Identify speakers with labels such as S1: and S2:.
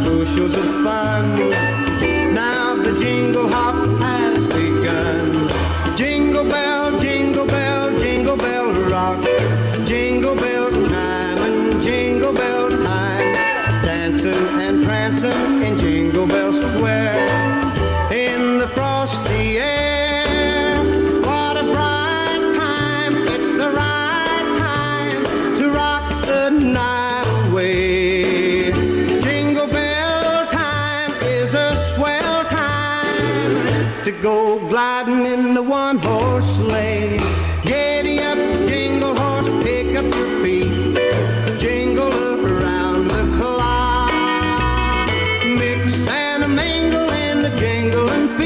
S1: bushels of fun. Now the jingle hop has begun. Jingle bell, jingle bell, jingle bell rock. Jingle bells chime and jingle bell time. Dancing and prancing in Jingle Bell Square. In the frosty air, what a bright time. It's the right time to rock the night away. Jingle bell time is a swell time to go gliding in the one-horse sleigh. Giddy up, jingle horse, pick up your feet. Jingle around the clock. Mix and a mingle in the jingling feet.